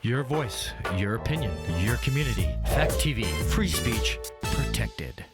Your voice, your opinion, your community. Fact TV, free speech, protected.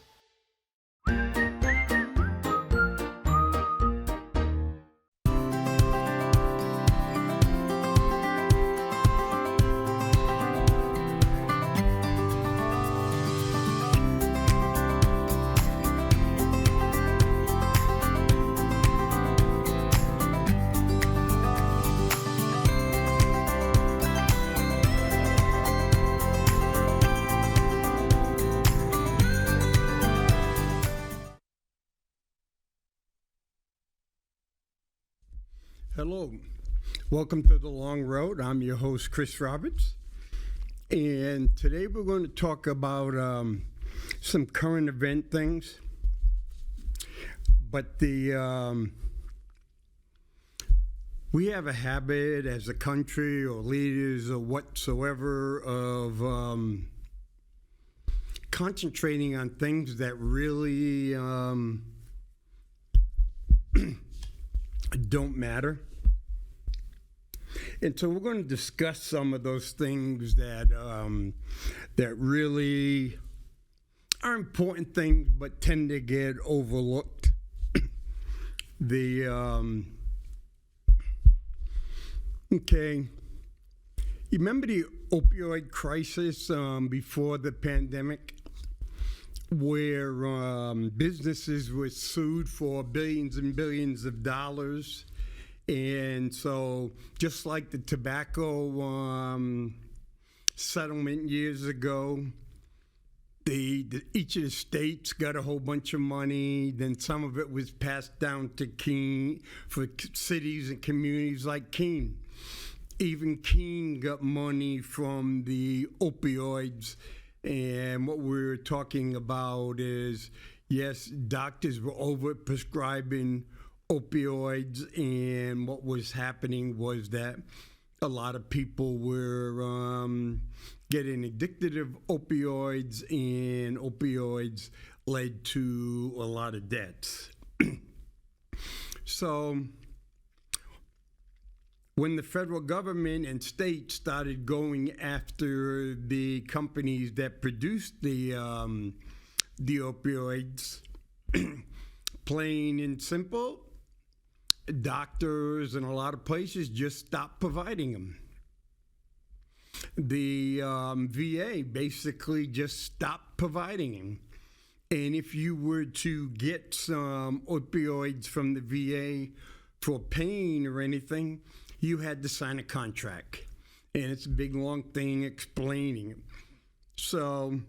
Hello, welcome to The Long Road. I'm your host, Kris Roberts, and today we're going to talk about some current event things, but we have a habit as a country or leaders or whatsoever of concentrating on things that really don't matter. And so we're going to discuss some of those things that that really are important things but tend to get overlooked. Okay, you remember the opioid crisis before the pandemic, where businesses were sued for billions and billions of dollars? And so just like the tobacco settlement years ago, each of the states got a whole bunch of money. Then some of it was passed down to Keene for cities and communities like Keene. Even Keene got money from the opioids. And what we're talking about is, yes, doctors were over-prescribing opioids, and what was happening was that a lot of people were getting addicted to opioids, and opioids led to a lot of deaths. So when the federal government and states started going after the companies that produced the opioids, plain and simple, doctors and a lot of places just stopped providing them. The VA basically just stopped providing them. And if you were to get some opioids from the VA for pain or anything, you had to sign a contract. And it's a big, long thing explaining it. So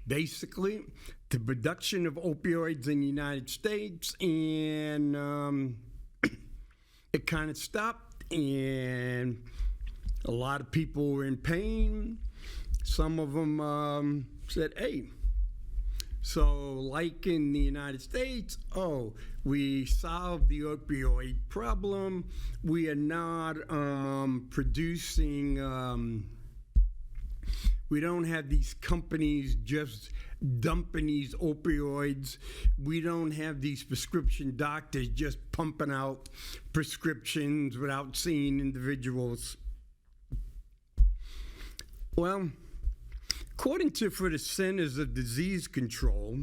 basically, the production of opioids in the United States, and it kind of stopped, and a lot of people were in pain. Some of them said, hey, so like in the United States, we solved the opioid problem. We are not producing, we don't have these companies just dumping these opioids. We don't have these prescription doctors just pumping out prescriptions without seeing individuals. Well, according to for the Centers of Disease Control,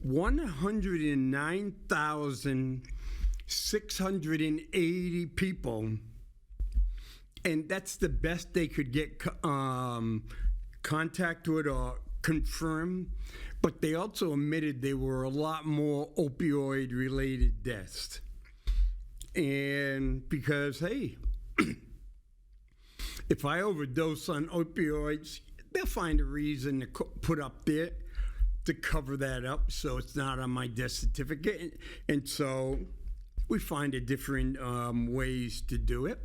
109,680 people, and that's the best they could get contact with or confirm, but they also admitted there were a lot more opioid-related deaths. And because, hey, if I overdose on opioids, they'll find a reason to put up there to cover that up so it's not on my death certificate. And so we find a different ways to do it.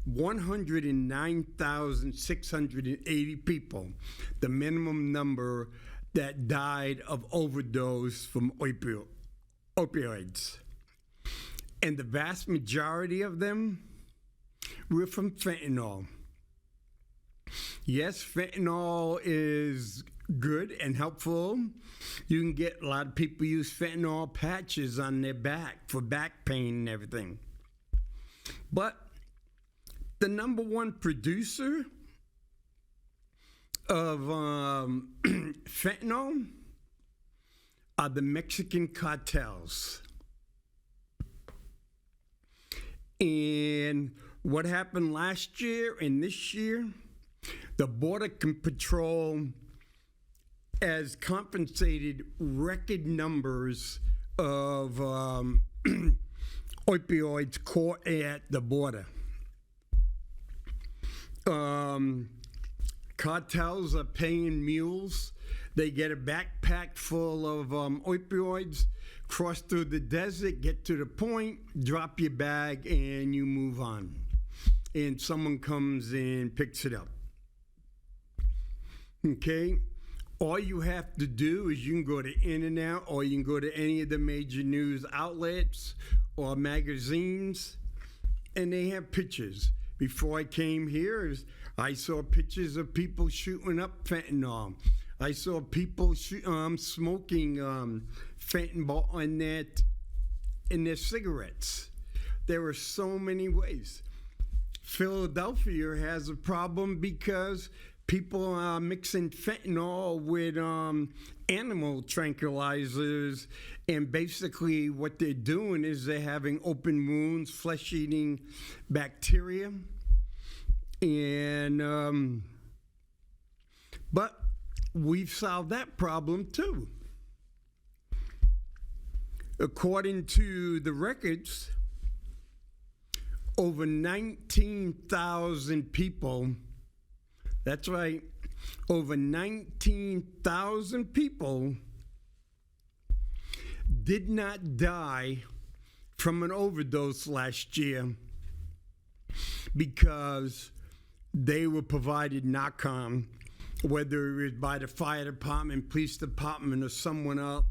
109,680 people, the minimum number that died of overdose from opioids. And the vast majority of them were from fentanyl. Yes, fentanyl is good and helpful. You can get, a lot of people use fentanyl patches on their back for back pain and everything. But the number one producer of fentanyl are the Mexican cartels. And what happened last year and this year, the Border Patrol has compensated record numbers of opioids caught at the border. Cartels are paying mules. They get a backpack full of opioids, cross through the desert, get to the point, drop your bag, and you move on. And someone comes and picks it up. Okay? All you have to do is you can go to In-N-Out, or you can go to any of the major news outlets or magazines, and they have pictures. Before I came here, I saw pictures of people shooting up fentanyl. I saw people smoking fentanyl in their cigarettes. There are so many ways. Philadelphia has a problem because people are mixing fentanyl with animal tranquilizers, and basically what they're doing is they're having open wounds, flesh-eating bacteria, and but we've solved that problem too. According to the records, over 19,000 people, that's right, over 19,000 people did not die from an overdose last year because they were provided Narcan, whether it was by the fire department, police department, or someone else.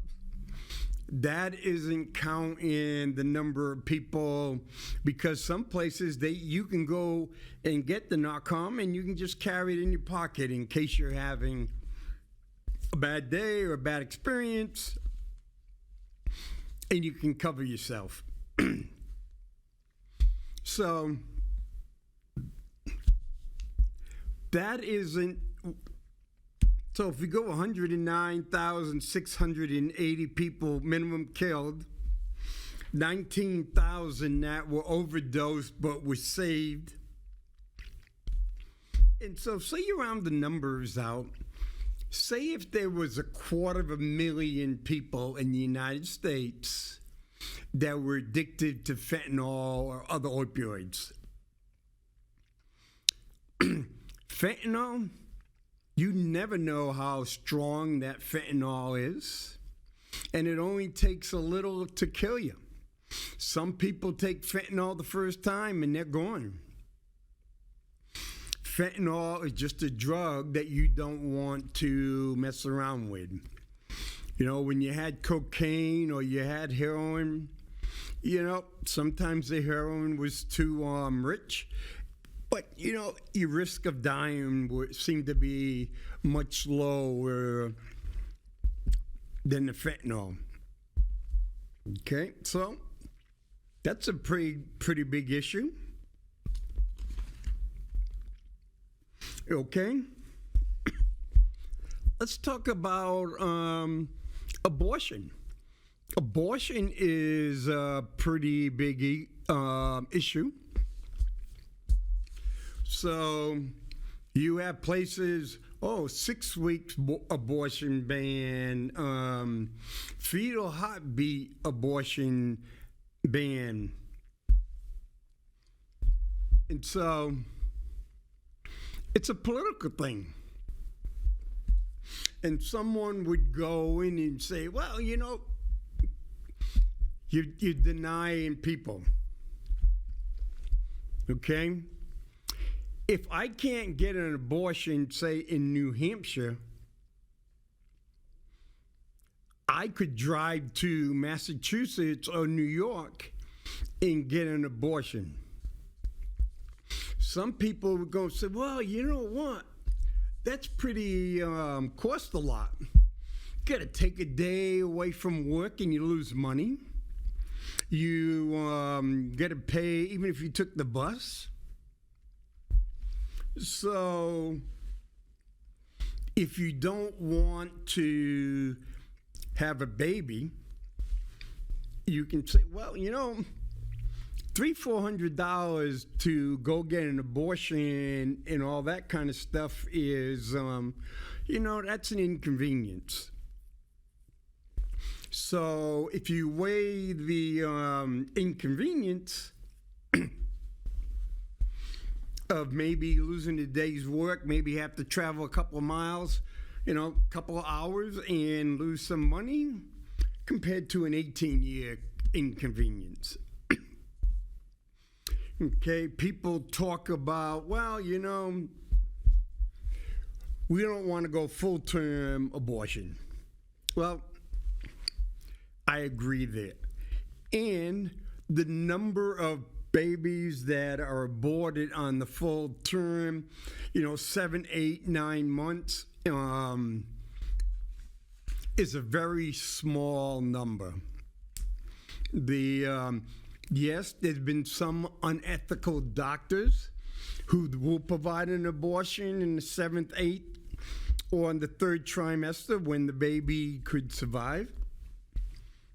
That isn't counting the number of people, because some places you can go and get the Narcan and you can just carry it in your pocket in case you're having a bad day or a bad experience, and you can cover yourself. So that isn't. So if we go 109,680 people minimum killed, 19,000 that were overdosed but were saved. And so say you round the numbers out. Say if there was 250,000 people in the United States that were addicted to fentanyl or other opioids. Fentanyl, you never know how strong that fentanyl is, and it only takes a little to kill you. Some people take fentanyl the first time and they're gone. Fentanyl is just a drug that you don't want to mess around with. You know, when you had cocaine or you had heroin, you know, sometimes the heroin was too rich. But, you know, your risk of dying would seem to be much lower than the fentanyl. Okay, so that's a pretty big issue. Okay, let's talk about abortion. Abortion is a pretty big issue. So you have places, 6 weeks abortion ban, fetal heartbeat abortion ban. And so it's a political thing. And someone would go in and say, well, you know, you're denying people. Okay? If I can't get an abortion, say, in New Hampshire, I could drive to Massachusetts or New York and get an abortion. Some people would go and say, well, you know what? That's pretty, cost a lot. You got to take a day away from work and you lose money. You got to pay even if you took the bus. So if you don't want to have a baby, you can say, well, $300-400 to go get an abortion and all that kind of stuff is, that's an inconvenience. So if you weigh the inconvenience of maybe losing a day's work, maybe have to travel a couple of miles, a couple of hours and lose some money compared to an 18-year inconvenience. Okay, people talk about, well, we don't want to go full-term abortion. Well, I agree there. And the number of babies that are aborted on the full term, 7, 8, 9 months, is a very small number. Yes, there's been some unethical doctors who will provide an abortion in the 7th, 8th, or in the 3rd trimester when the baby could survive.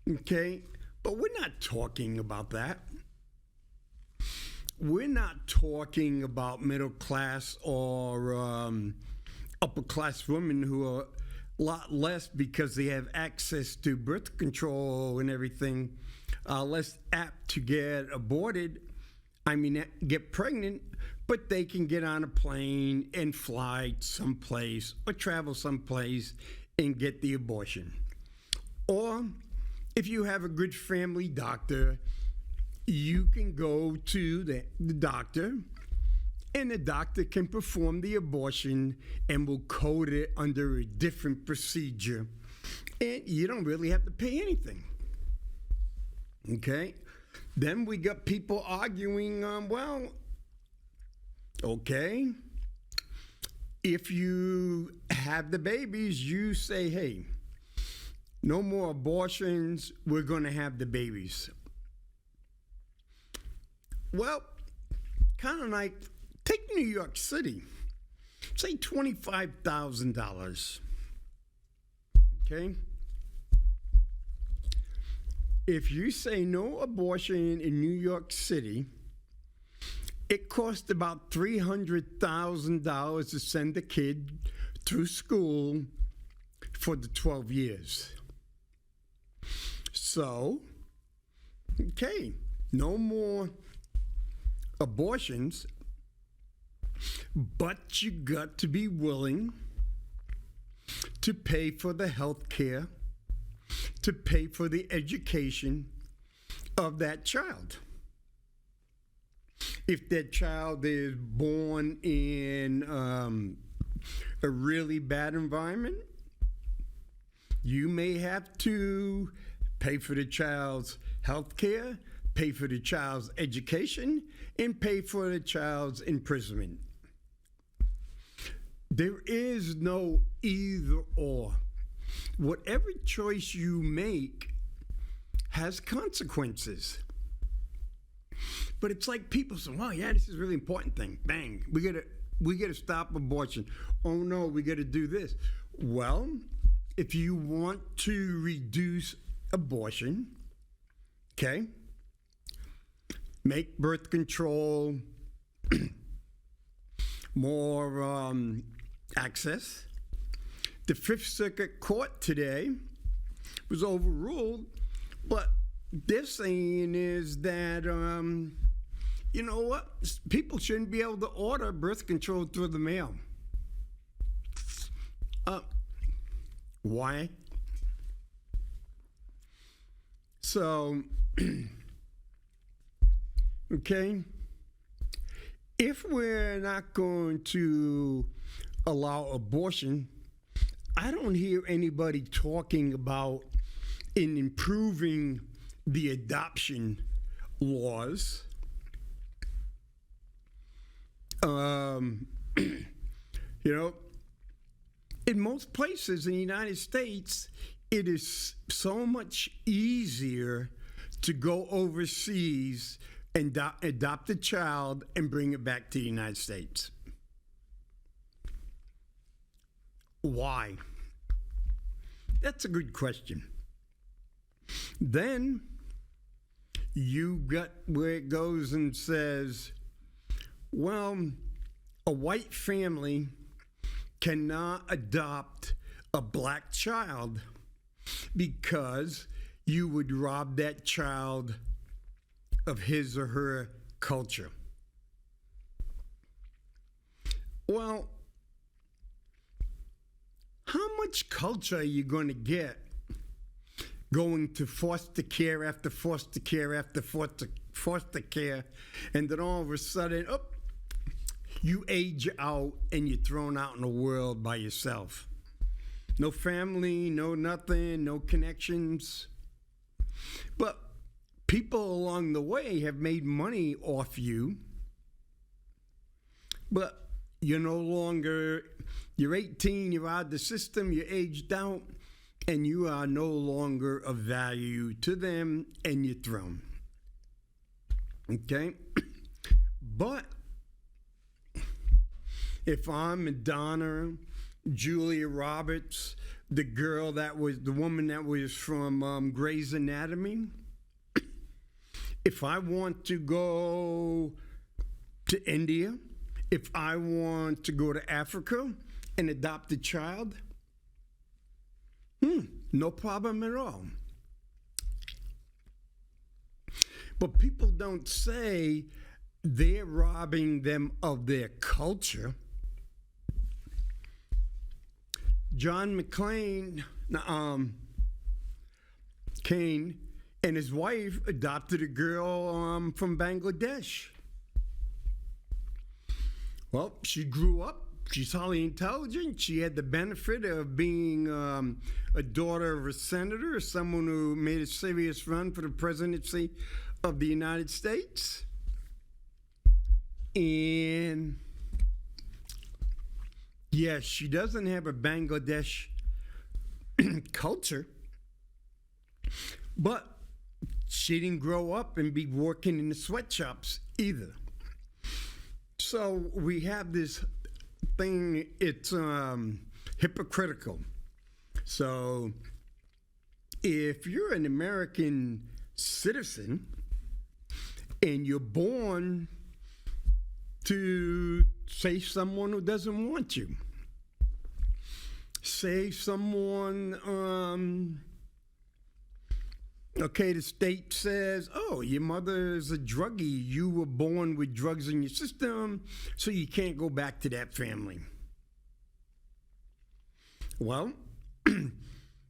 Okay, but we're not talking about that. We're not talking about middle class or upper class women who are a lot less because they have access to birth control and everything, less apt to get aborted, get pregnant, but they can get on a plane and fly someplace or travel someplace and get the abortion. Or if you have a good family doctor, you can go to the doctor, and the doctor can perform the abortion and will code it under a different procedure, and you don't really have to pay anything. Okay? Then we got people arguing, okay, if you have the babies, you say, hey, no more abortions, we're going to have the babies. Well, kind of like, take New York City, say $25,000, okay? If you say no abortion in New York City, it costs about $300,000 to send a kid through school for the 12 years. So, okay, no more abortions, but you got to be willing to pay for the health care, to pay for the education of that child. If that child is born in a really bad environment, you may have to pay for the child's health care, pay for the child's education, and pay for the child's imprisonment. There is no either or. Whatever choice you make has consequences. But it's like people say, well, yeah, this is a really important thing. Bang, we gotta stop abortion. Oh no, we gotta do this. Well, if you want to reduce abortion, okay, make birth control more access. The Fifth Circuit Court today was overruled, but they're saying is that, you know what, people shouldn't be able to order birth control through the mail. Why? So, okay, if we're not going to allow abortion, I don't hear anybody talking about in improving the adoption laws. You know, in most places in the United States, it is so much easier to go overseas and adopt a child and bring it back to the United States. Why? That's a good question. Then you got where it goes and says, well, a white family cannot adopt a black child because you would rob that child of his or her culture. Well, how much culture are you going to get going to foster care after foster care after foster care, and then all of a sudden, you age out and you're thrown out in the world by yourself? No family, no nothing, no connections. But people along the way have made money off you, but you're no longer, you're 18, you're out of the system, you're aged out, and you are no longer of value to them, and you're thrown. Okay? But if I'm Madonna, Julia Roberts, the woman that was from Grey's Anatomy, if I want to go to India, if I want to go to Africa and adopt a child, no problem at all. But people don't say they're robbing them of their culture. John McClane, Keene, and his wife adopted a girl from Bangladesh. Well, she grew up. She's highly intelligent. She had the benefit of being a daughter of a senator, someone who made a serious run for the presidency of the United States. And yes, she doesn't have a Bangladesh culture, but she didn't grow up and be working in the sweatshops either. So we have this thing, it's hypocritical. So if you're an American citizen and you're born to, say, someone who doesn't want you, say someone, the state says, oh, your mother is a druggie. You were born with drugs in your system, so you can't go back to that family. Well,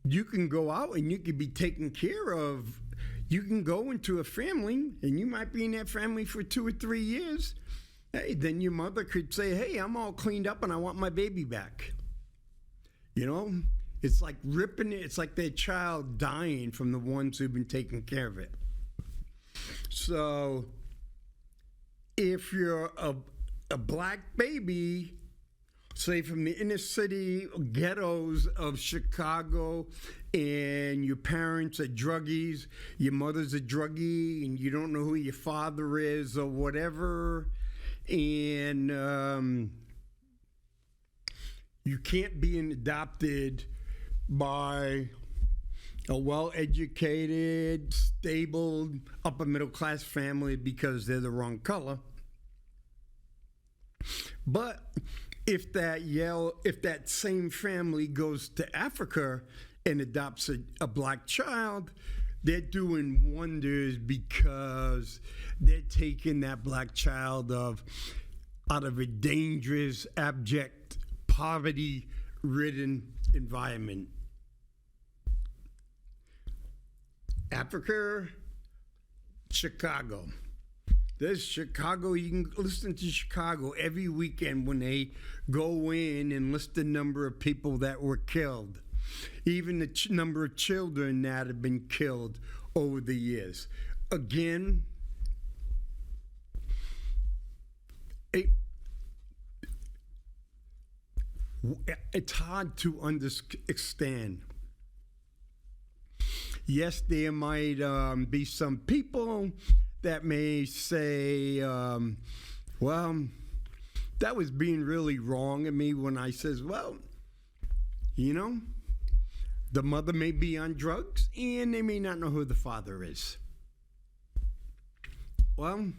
you can go out and you can be taken care of. You can go into a family, and you might be in that family for 2 or 3 years. Hey, then your mother could say, hey, I'm all cleaned up and I want my baby back. You know? It's like ripping it. It's like their child dying from the ones who've been taking care of it. So if you're a black baby, say from the inner city ghettos of Chicago, and your parents are druggies, your mother's a druggie, and you don't know who your father is or whatever, and you can't be adopted by a well-educated, stable, upper-middle-class family because they're the wrong color. But if that same family goes to Africa and adopts a black child, they're doing wonders because they're taking that black child out of a dangerous, abject, poverty-ridden environment. Africa, Chicago. There's Chicago. You can listen to Chicago every weekend when they go in and list the number of people that were killed, even the number of children that have been killed over the years. Again, it's hard to understand. Yes, there might be some people that may say, well, that was being really wrong of me when I says, well, you know, the mother may be on drugs and they may not know who the father is. Well,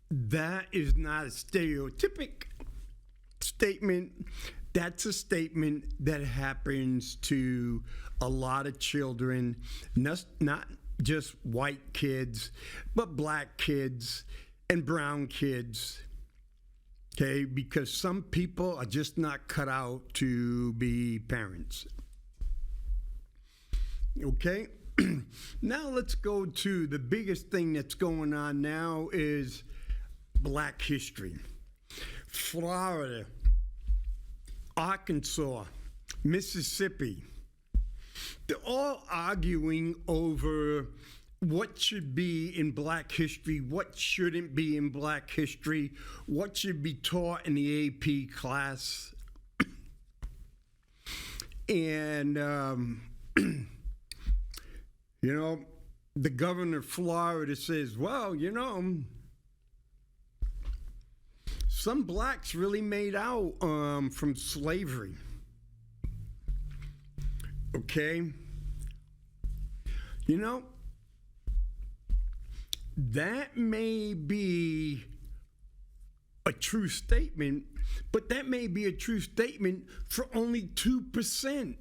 that is not a stereotypic statement. That's a statement that happens to a lot of children, not just white kids, but black kids and brown kids. Okay, because some people are just not cut out to be parents. Okay, now let's go to the biggest thing that's going on now is Black history. Florida, Arkansas, Mississippi, they're all arguing over what should be in Black history, what shouldn't be in Black history, what should be taught in the AP class. And, you know, the governor of Florida says, well, you know, some blacks really made out from slavery. Okay? You know, that may be a true statement, but that may be a true statement for only 2%.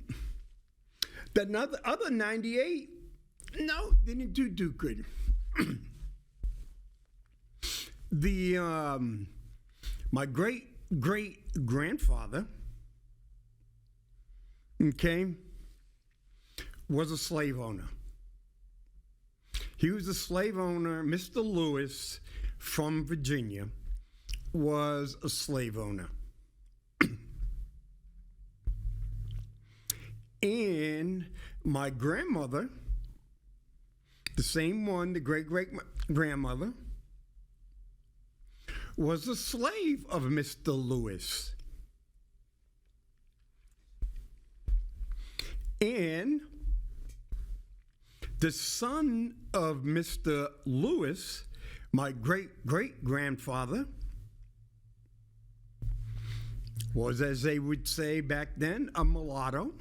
The other 98, no, didn't do good. My great grandfather, okay, was a slave owner. He was a slave owner. Mr. Lewis from Virginia was a slave owner. And my grandmother, the same one, the great-great-grandmother, was a slave of Mr. Lewis. And the son of Mr. Lewis, my great-great-grandfather, was, as they would say back then, a mulatto.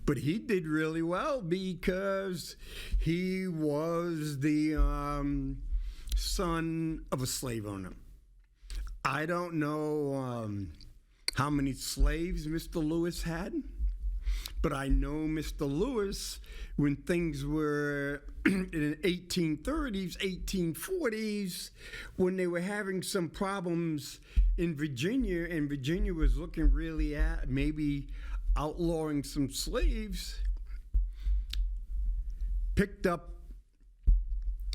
But he did really well because he was the son of a slave owner. I don't know how many slaves Mr. Lewis had, but I know Mr. Lewis, when things were in the 1830s, 1840s, when they were having some problems in Virginia, and Virginia was looking really at maybe outlawing some slaves, picked up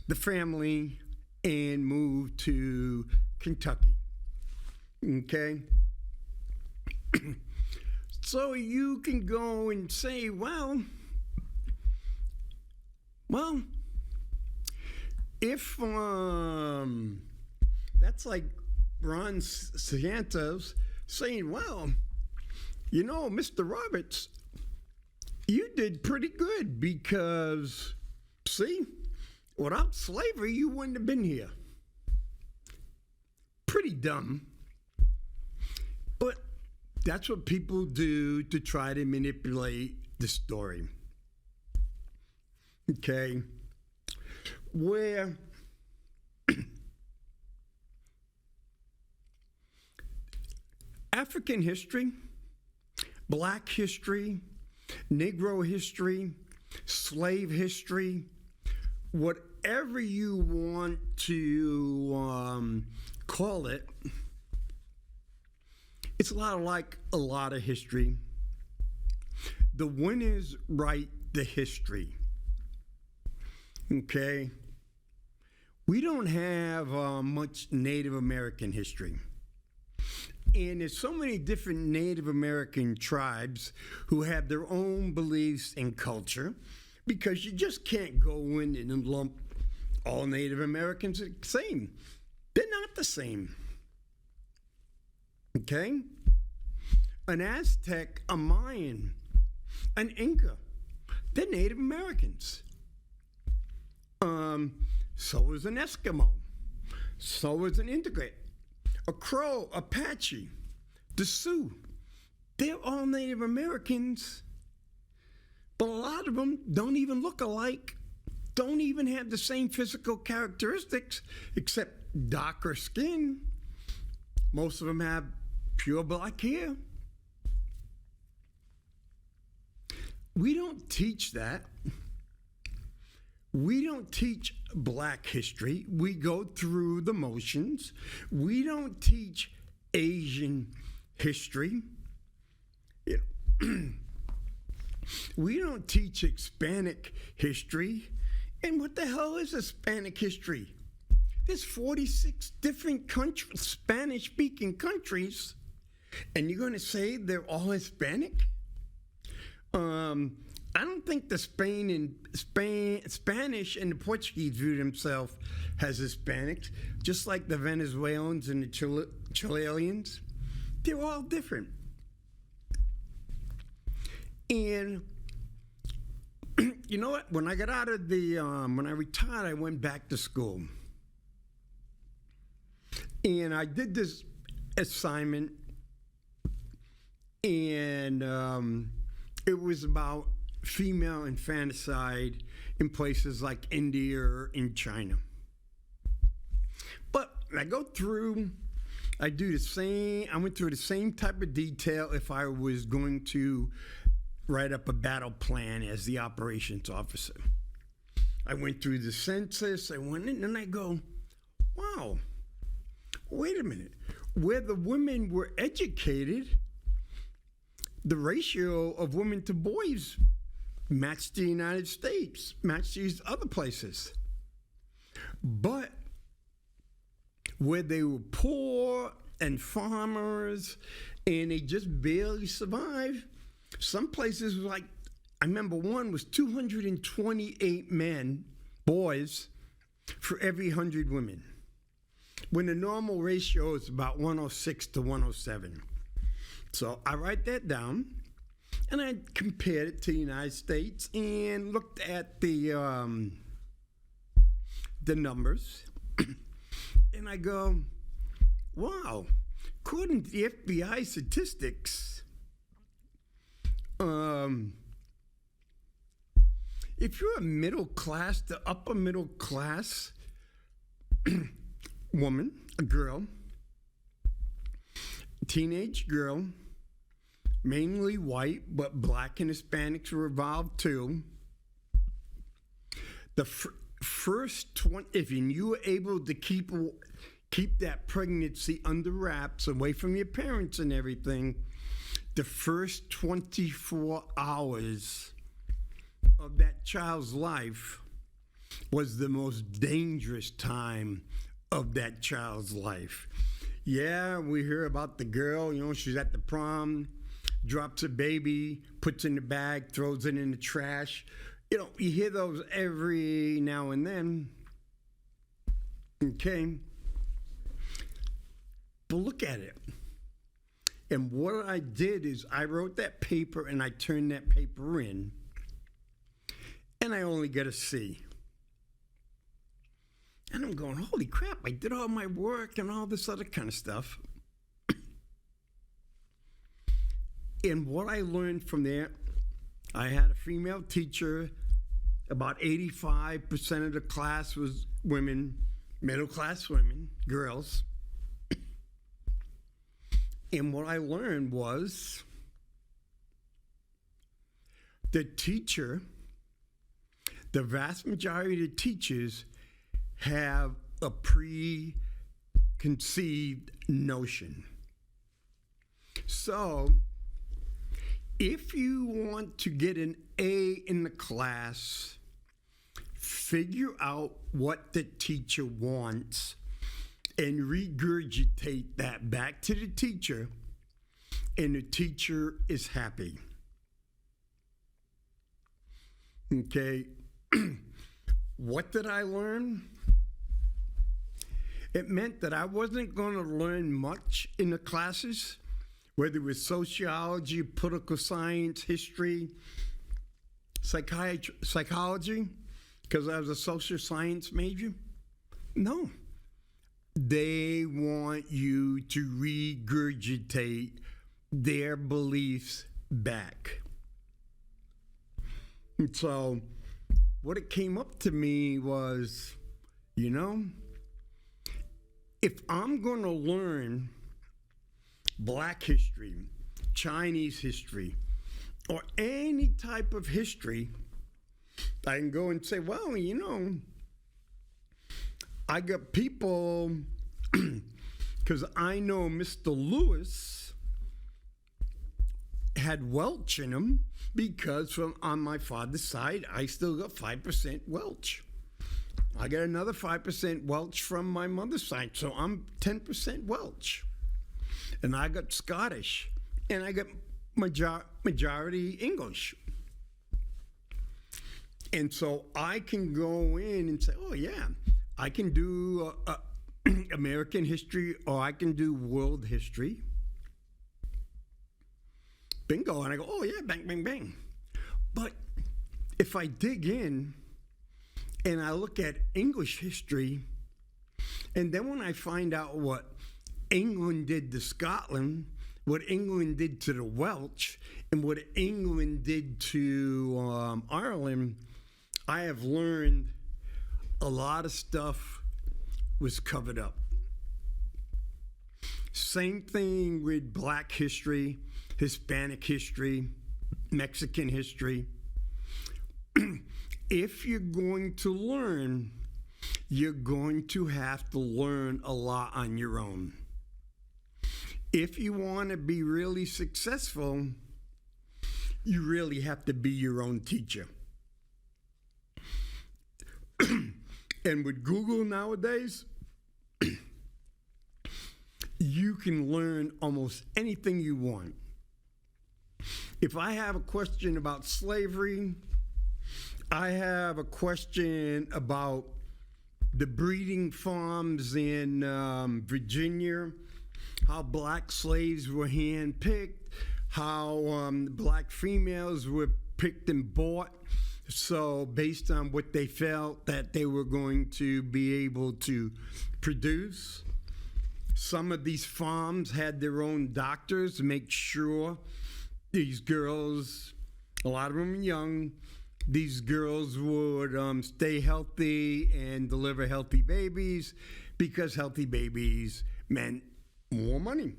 the family and moved to Kentucky. Okay? So you can go and say, well, if that's like Ron Santos saying, well, you know, Mr. Roberts, you did pretty good because, see, without slavery, you wouldn't have been here. Pretty dumb. But that's what people do to try to manipulate the story. Okay? Where African history, Black history, Negro history, slave history, whatever you want to call it, it's a lot of history. The winners write the history. Okay? We don't have much Native American history. And there's so many different Native American tribes who have their own beliefs and culture, because you just can't go in and lump all Native Americans the same. They're not the same. Okay? An Aztec, a Mayan, an Inca, They're Native Americans. So is an Eskimo. So is an Indian. A Crow, Apache, the Sioux. They're all Native Americans. But a lot of them don't even look alike, don't even have the same physical characteristics, except darker skin. Most of them have pure black hair. We don't teach that. We don't teach black history. We go through the motions. We don't teach Asian history. We don't teach Hispanic history. And what the hell is Hispanic history? There's 46 different Spanish-speaking countries, and you're going to say they're all Hispanic? I don't think the Spanish and the Portuguese view themselves as Hispanics, just like the Venezuelans and the Chileans. They're all different. And you know what? When I got out of when I retired, I went back to school. And I did this assignment, and it was about female infanticide in places like India or in China. But I go through, I went through the same type of detail if I was going to write up a battle plan as the operations officer. I went through the census, I went in, and I go, wow, wait a minute. Where the women were educated, the ratio of women to boys matched the United States, matched these other places. But where they were poor and farmers and they just barely survived, some places like, I remember one was 228 boys, for every 100 women, when the normal ratio is about 106 to 107. So I write that down, and I compared it to the United States and looked at the numbers, and I go, wow, according to the FBI statistics, if you're a middle class to upper middle class woman, a girl, teenage girl, mainly white, but black and Hispanics were involved too. The first 20, if you were able to keep that pregnancy under wraps, away from your parents and everything, the first 24 hours of that child's life was the most dangerous time of that child's life. Yeah, we hear about the girl, she's at the prom, drops a baby, puts in the bag, throws it in the trash. You hear those every now and then. Okay? But look at it. And what I did is I wrote that paper and I turned that paper in, and I only got a C. And I'm going, holy crap, I did all my work and all this other kind of stuff. And what I learned from there, I had a female teacher. About 85% of the class was women, middle class women, girls. And what I learned was the vast majority of the teachers have a preconceived notion. So if you want to get an A in the class, figure out what the teacher wants and regurgitate that back to the teacher, and the teacher is happy. Okay, what did I learn? It meant that I wasn't going to learn much in the classes, whether it was sociology, political science, history, psychology because I was a social science major? No. They want you to regurgitate their beliefs back. And so what it came up to me was, if I'm going to learn Black history, Chinese history, or any type of history, I can go and say, well, I got people, because I know Mr. Lewis had Welch in him because on my father's side, I still got 5% Welch. I got another 5% Welch from my mother's side, so I'm 10% Welch. And I got Scottish, and I got majority English. And so I can go in and say, oh yeah, I can do American history or I can do world history. Bingo. And I go, oh yeah, bang, bang, bang. But if I dig in and I look at English history, and then when I find out what England did to Scotland, what England did to the Welsh, and what England did to Ireland, I have learned a lot of stuff was covered up. Same thing with Black history, Hispanic history, Mexican history. If you're going to learn, you're going to have to learn a lot on your own. If you want to be really successful, you really have to be your own teacher. And with Google nowadays, you can learn almost anything you want. If I have a question about slavery, I have a question about the breeding farms in Virginia, how black slaves were handpicked, how black females were picked and bought. So based on what they felt that they were going to be able to produce. Some of these farms had their own doctors to make sure these girls, a lot of them young, these girls would stay healthy and deliver healthy babies because healthy babies meant more money.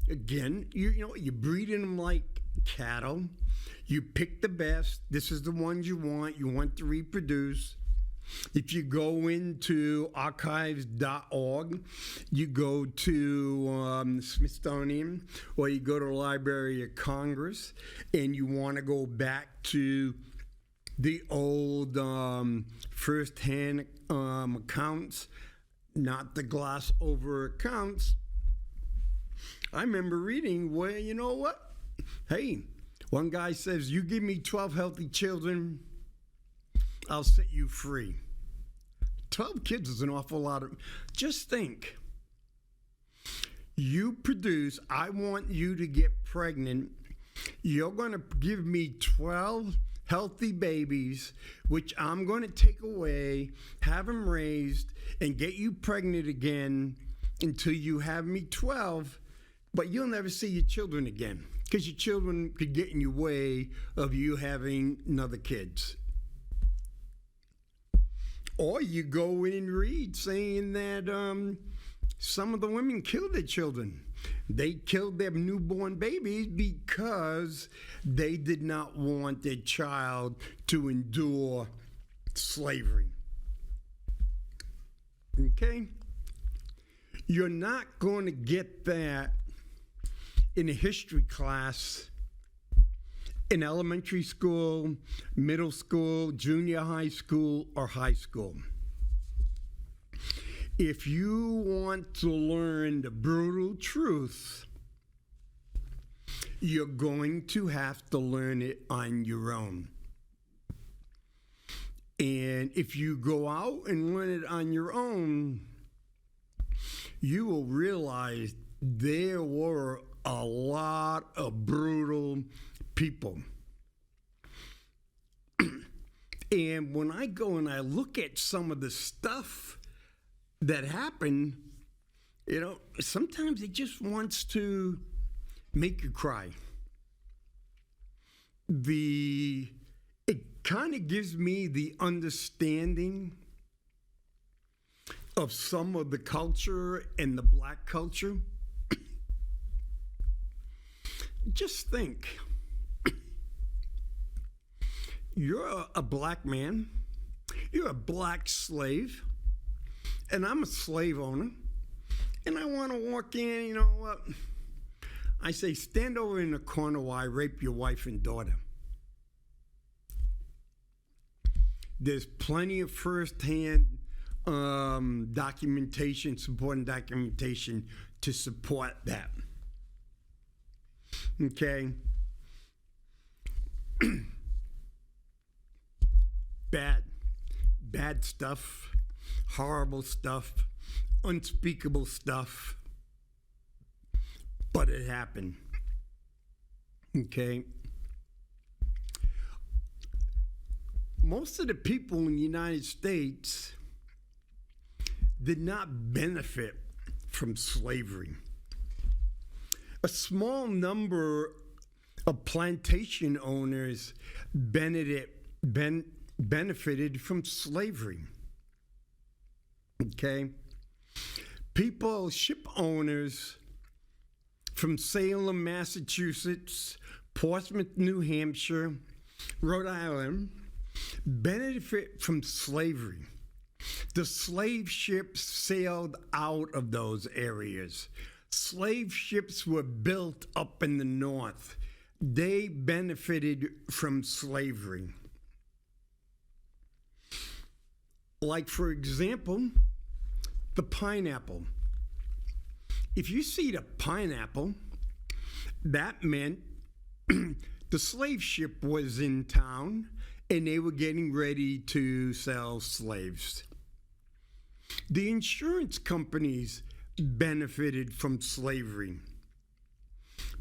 Again, you're breeding them like cattle. You pick the best. This is the ones you want. You want to reproduce. If you go into archives.org, you go to Smithsonian, or you go to the Library of Congress, and you want to go back to the old first-hand accounts, not the gloss over accounts. I remember reading where, you know what? Hey, one guy says, you give me 12 healthy children, I'll set you free. 12 kids is an awful lot of, just think. You produce, I want you to get pregnant. You're going to give me 12 healthy babies, which I'm going to take away, have them raised, and get you pregnant again until you have me 12, but you'll never see your children again because your children could get in your way of you having another kids. Or you go in and read saying that some of the women killed their children. They killed their newborn babies because they did not want their child to endure slavery. Okay? You're not going to get that in a history class in elementary school, middle school, junior high school, or high school. If you want to learn the brutal truth, you're going to have to learn it on your own. And if you go out and learn it on your own, you will realize there were a lot of brutal people. And when I go and I look at some of the stuff that happened, sometimes it just wants to make you cry. It kind of gives me the understanding of some of the culture and the black culture. Just think, you're a black man, you're a black slave, and I'm a slave owner, and I want to walk in, you know what? I say, stand over in the corner while I rape your wife and daughter. There's plenty of firsthand documentation, supporting documentation to support that. Okay? Bad stuff, horrible stuff, unspeakable stuff. But it happened. Okay? Most of the people in the United States did not benefit from slavery. A small number of plantation owners benefited from slavery. Okay? Ship owners from Salem, Massachusetts, Portsmouth, New Hampshire, Rhode Island, benefit from slavery. The slave ships sailed out of those areas. Slave ships were built up in the north. They benefited from slavery. Like, for example, the pineapple. If you see the pineapple, that meant the slave ship was in town and they were getting ready to sell slaves. The insurance companies benefited from slavery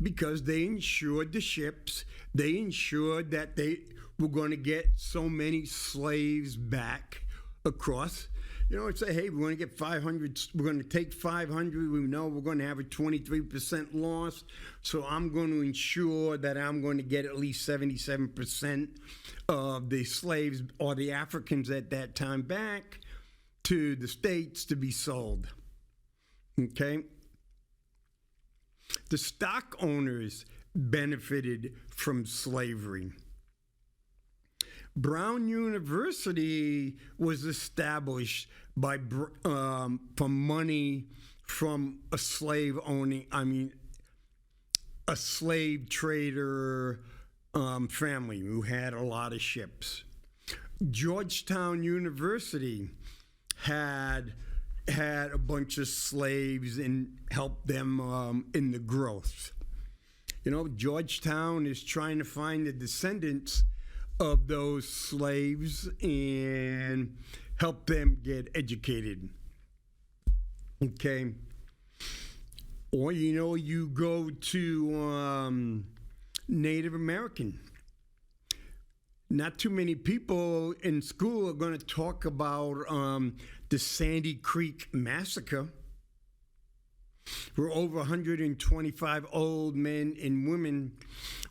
because they insured the ships. They insured that they were going to get so many slaves back across. It's say, hey, we're going to get 500, we're going to take 500, we know we're going to have a 23% loss, so I'm going to ensure that I'm going to get at least 77% of the slaves or the Africans at that time back to the States to be sold. Okay? The stock owners benefited from slavery. Brown University was established by for money from a slave trader family who had a lot of ships. Georgetown University had a bunch of slaves and helped them in the growth. Georgetown is trying to find the descendants of those slaves and help them get educated. Okay? Or, you go to Native American. Not too many people in school are going to talk about the Sandy Creek Massacre, where over 125 old men and women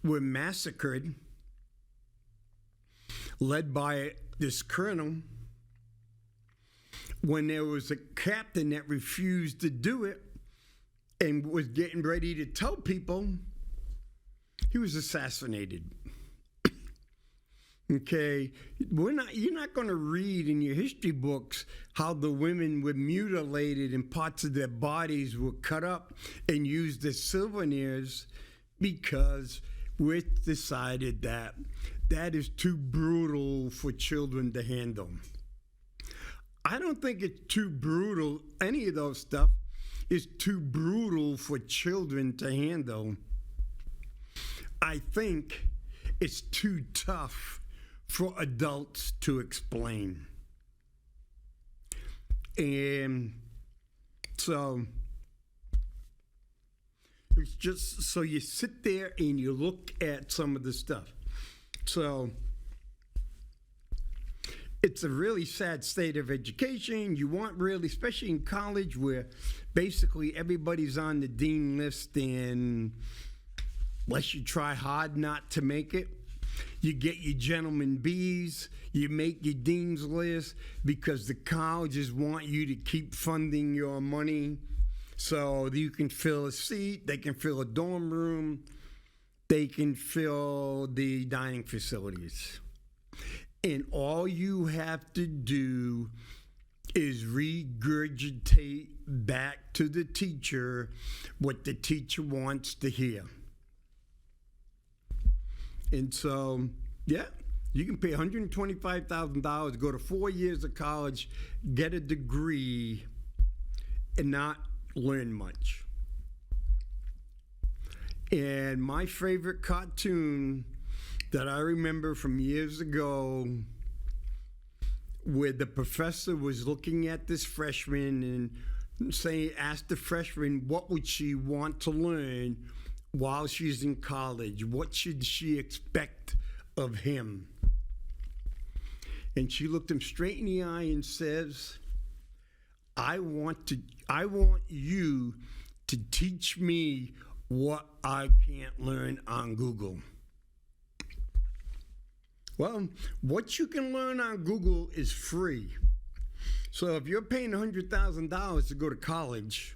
were massacred, led by this colonel, when there was a captain that refused to do it and was getting ready to tell people, he was assassinated. Okay, you're not going to read in your history books how the women were mutilated and parts of their bodies were cut up and used as souvenirs because we decided that is too brutal for children to handle. I don't think it's too brutal. Any of those stuff is too brutal for children to handle. I think it's too tough for adults to explain. And so it's just so you sit there and you look at some of the stuff. So it's a really sad state of education. You want really, especially in college where basically everybody's on the dean list, and unless you try hard not to make it, you get your gentleman B's, you make your dean's list because the colleges want you to keep funding your money so that you can fill a seat, they can fill a dorm room, they can fill the dining facilities. And all you have to do is regurgitate back to the teacher what the teacher wants to hear. And so, yeah, you can pay $125,000, go to 4 years of college, get a degree, and not learn much. And my favorite cartoon that I remember from years ago, where the professor was looking at this freshman and asked the freshman what would she want to learn while she's in college. What should she expect of him? And she looked him straight in the eye and says, I want you to teach me what I can't learn on Google. Well, what you can learn on Google is free. So if you're paying $100,000 to go to college,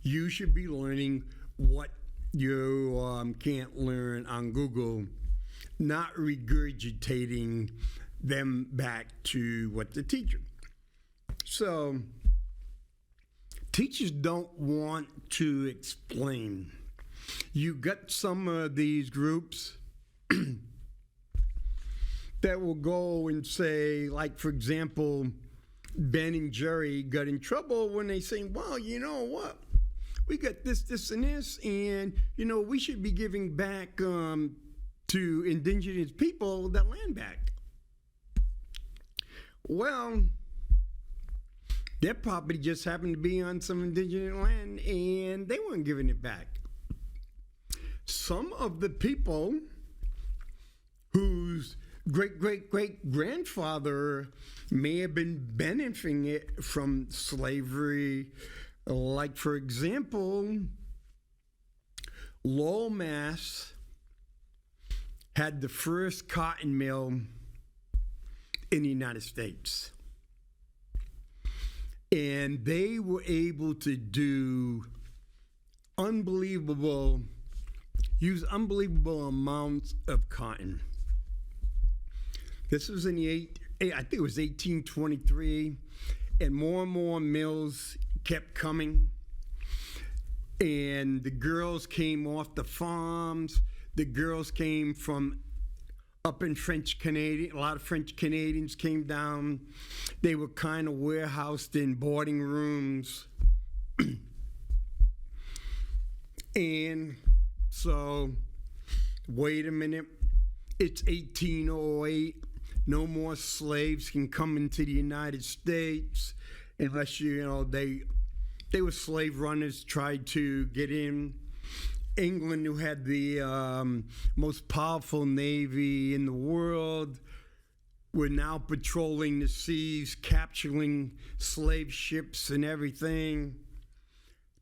you should be learning what you can't learn on Google, not regurgitating them back to what the teacher. So teachers don't want to explain. You got some of these groups that will go and say, like, for example, Ben and Jerry got in trouble when they say, well, you know what? We got this, this, and this, and, you know, we should be giving back to indigenous people that land back. Well, their property just happened to be on some indigenous land, and they weren't giving it back. Some of the people whose great-great-great-grandfather may have been benefiting it from slavery, like, for example, Lowell, Mass. had the first cotton mill in the United States. And they were able to use unbelievable amounts of cotton. This was I think it was 1823, and more mills kept coming. And the girls came off the farms. The girls came from up in French Canadian. A lot of French Canadians came down. They were kind of warehoused in boarding rooms. And so, wait a minute. It's 1808. No more slaves can come into the United States unless, they were slave runners, tried to get in. England, who had the most powerful navy in the world, were now patrolling the seas, capturing slave ships and everything.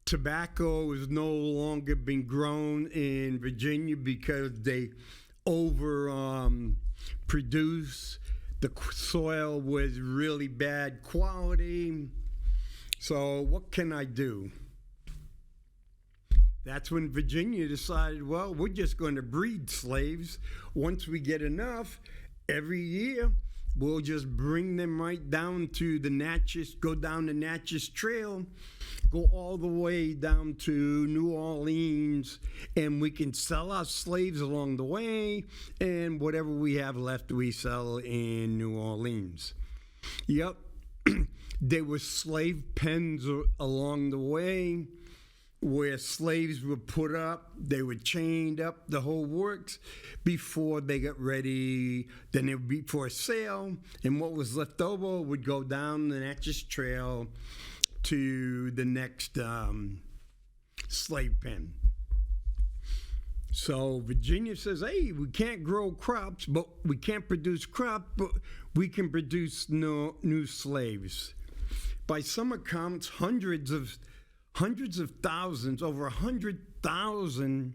Tobacco was no longer being grown in Virginia because they overproduced. The soil was really bad quality. So what can I do? That's when Virginia decided, well, we're just going to breed slaves. Once we get enough, every year, we'll just bring them right down to the Natchez, go down the Natchez Trail, go all the way down to New Orleans, and we can sell our slaves along the way, and whatever we have left, we sell in New Orleans. Yep, there were slave pens along the way, where slaves were put up, they were chained up, the whole works, before they got ready. Then it would be for sale, and what was left over would go down the Natchez Trail to the next slave pen. So Virginia says, hey, we can't grow crops, but we can't produce crops, but we can produce new slaves. By some accounts, hundreds of thousands, over 100,000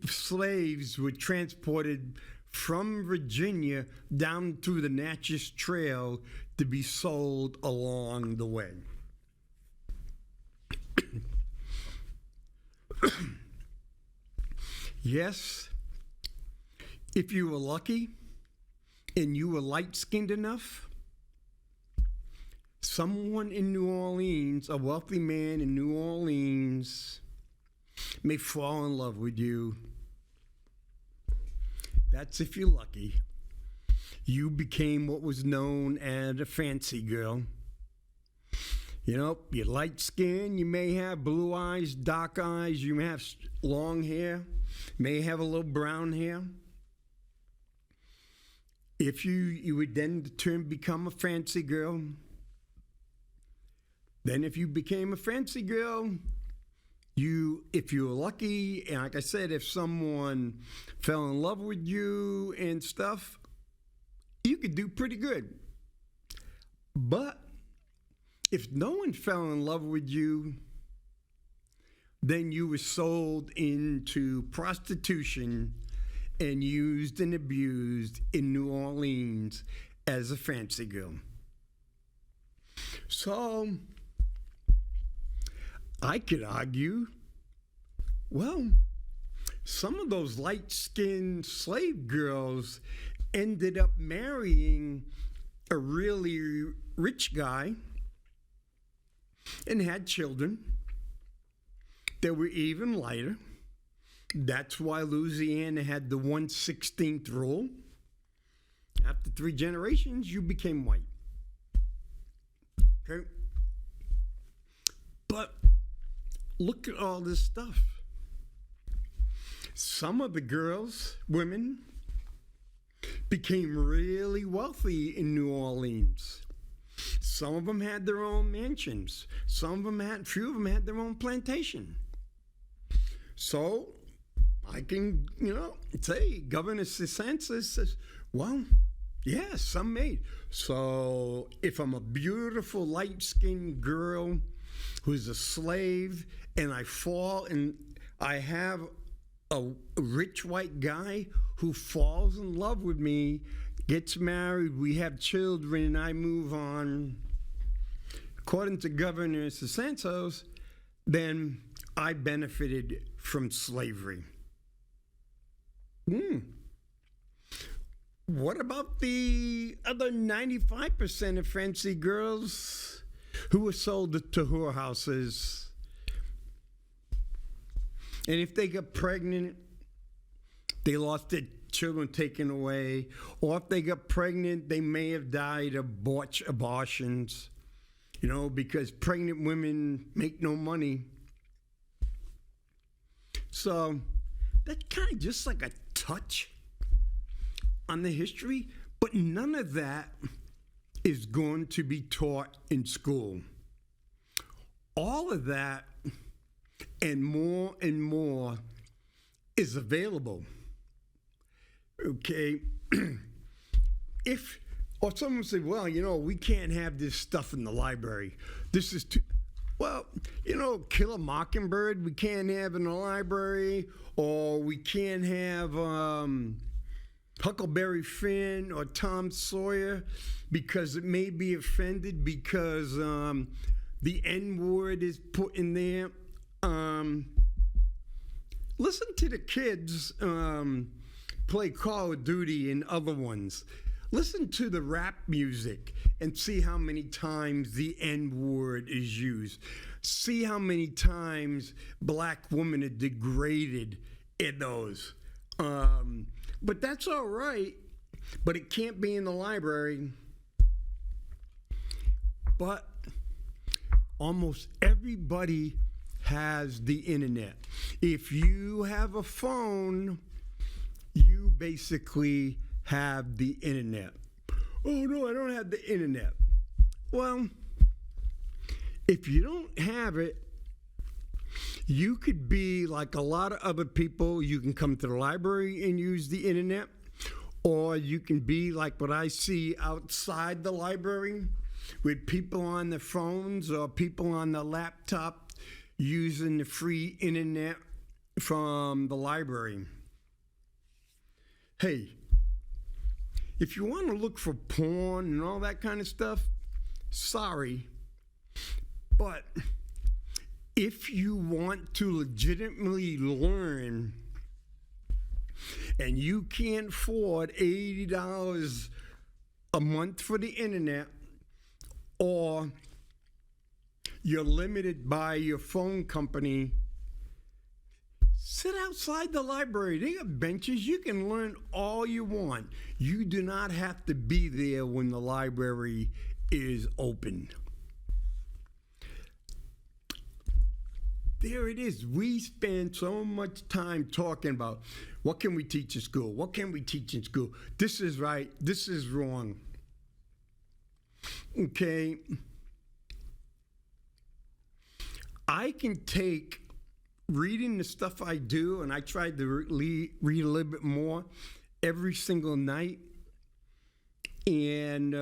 slaves were transported from Virginia down through the Natchez Trail to be sold along the way. Yes, if you were lucky and you were light-skinned enough, someone in New Orleans, a wealthy man in New Orleans, may fall in love with you. That's if you're lucky. You became what was known as a fancy girl. You know, you're light skinned, you may have blue eyes, dark eyes, you may have long hair, may have a little brown hair. If you would then become a fancy girl, then if you became a fancy girl, if you were lucky, and like I said, if someone fell in love with you and stuff, you could do pretty good. But if no one fell in love with you, then you were sold into prostitution and used and abused in New Orleans as a fancy girl. So I could argue, well, some of those light-skinned slave girls ended up marrying a really rich guy and had children that were even lighter. That's why Louisiana had the 1/16 rule. After 3 generations, you became white. Okay? But look at all this stuff. Some of the girls, women, became really wealthy in New Orleans. Some of them had their own mansions. Few of them had their own plantation. So I can, say Governor DeSantis says, well, yeah, some made. So if I'm a beautiful light-skinned girl who's a slave and I fall and I have a rich white guy who falls in love with me, gets married, we have children, and I move on, according to Governor DeSantis, then I benefited from slavery. What about the other 95% of fancy girls who were sold to whorehouses? And if they got pregnant, they lost their children taken away. Or if they got pregnant, they may have died of abortions, because pregnant women make no money. So that's kind of just like a touch on the history, but none of that is going to be taught in school. All of that and more is available. Okay? Or someone say, well, we can't have this stuff in the library. This is too, well, Kill a Mockingbird, we can't have in the library, or we can't have Huckleberry Finn or Tom Sawyer because it may be offended because the N-word is put in there. Listen to the kids play Call of Duty and other ones. Listen to the rap music and see how many times the N-word is used. See how many times black women are degraded in those. But that's all right. But it can't be in the library. But almost everybody has the internet. If you have a phone, you basically have the internet. Oh no, I don't have the internet. Well, if you don't have it, You could be like a lot of other people. You can come to the library and use the internet, or you can be like what I see outside the library with people on their phones or people on the laptop using the free internet from the library. Hey, if you want to look for porn and all that kind of stuff, sorry, but if you want to legitimately learn and you can't afford $80 a month for the internet, or you're limited by your phone company, sit outside the library. They got benches. You can learn all you want. You do not have to be there when the library is open. There it is. We spend so much time talking about what can we teach in school? What can we teach in school? This is right. This is wrong. Okay. I can take reading the stuff I do, and I tried to read a little bit more every single night. And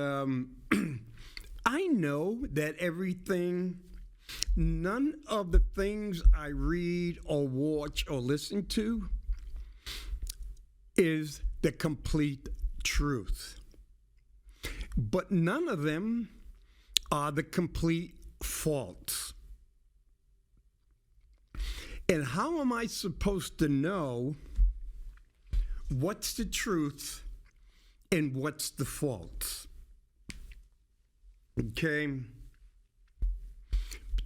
I know that none of the things I read or watch or listen to is the complete truth. But none of them are the complete false. And how am I supposed to know what's the truth and what's the false? Okay?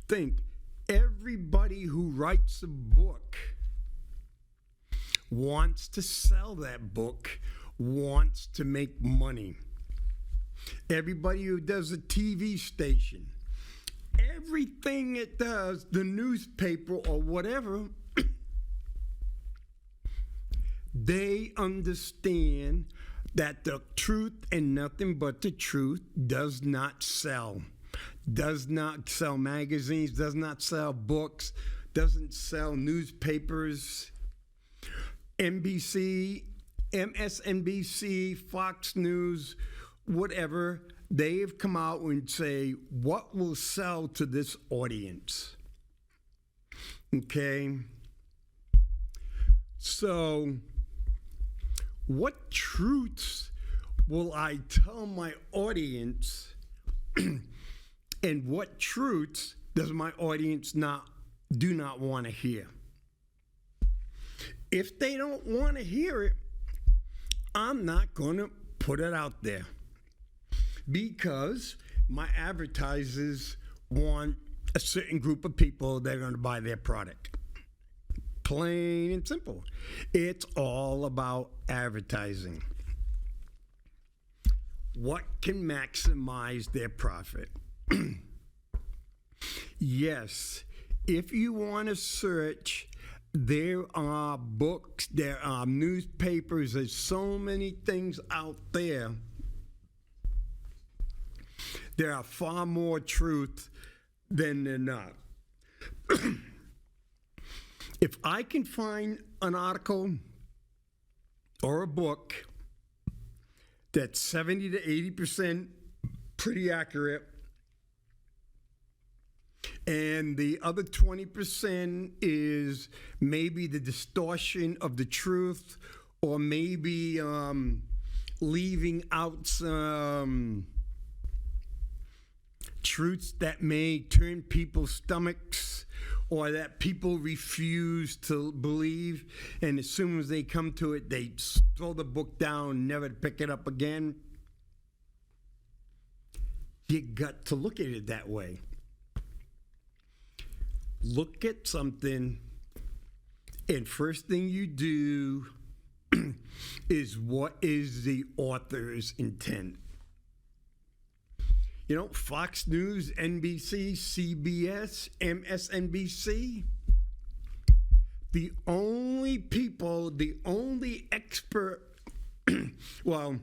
Think, everybody who writes a book wants to sell that book, wants to make money. Everybody who does a TV station, everything it does, the newspaper or whatever, they understand that the truth and nothing but the truth does not sell. Does not sell magazines, does not sell books, doesn't sell newspapers. NBC, MSNBC, Fox News, whatever, they've come out and say, what will sell to this audience? Okay? So, what truths will I tell my audience? And what truths does my audience do not want to hear? If they don't want to hear it, I'm not going to put it out there, because my advertisers want a certain group of people that are going to buy their product. Plain and simple. It's all about advertising. What can maximize their profit? Yes, if you want to search, there are books, there are newspapers, there's so many things out there. There are far more truth than there not. If I can find an article or a book that's 70 to 80% pretty accurate, and the other 20% is maybe the distortion of the truth, or maybe leaving out some truths that may turn people's stomachs, or that people refuse to believe, and as soon as they come to it, they throw the book down, never to pick it up again. You got to look at it that way. Look at something, and first thing you do is, what is the author's intent? You know, Fox News, NBC, CBS, MSNBC, the only expert, well,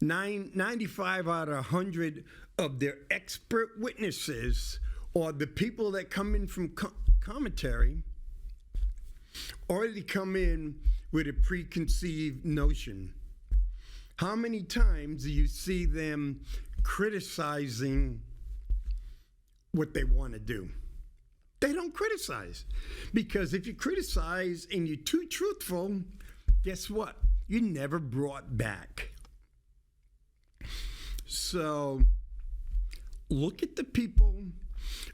95 out of 100 of their expert witnesses, or the people that come in from commentary, or they come in with a preconceived notion. How many times do you see them criticizing what they want to do? They don't criticize. Because if you criticize and you're too truthful, guess what? You're never brought back. So look at the people,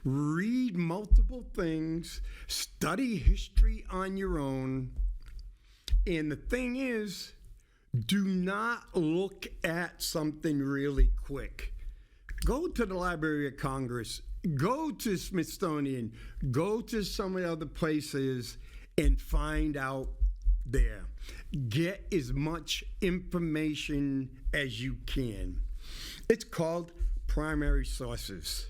read multiple things, study history on your own. And the thing is, do not look at something really quick. Go to the Library of Congress, go to Smithsonian, go to some of the other places and find out there. Get as much information as you can. It's called primary sources.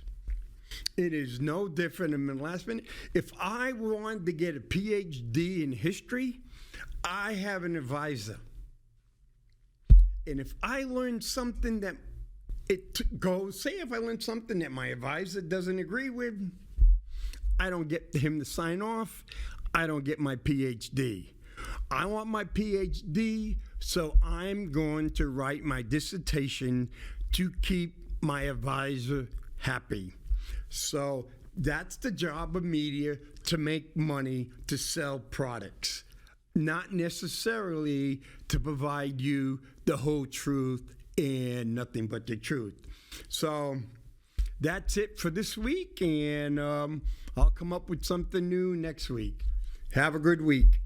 It is no different than the last minute. If I wanted to get a PhD in history, I have an advisor. And if I learn something that if I learn something that my advisor doesn't agree with, I don't get him to sign off. I don't get my PhD. I want my PhD, so I'm going to write my dissertation to keep my advisor happy. So that's the job of media, to make money, to sell products, not necessarily to provide you the whole truth and nothing but the truth. So that's it for this week, and I'll come up with something new next week. Have a good week.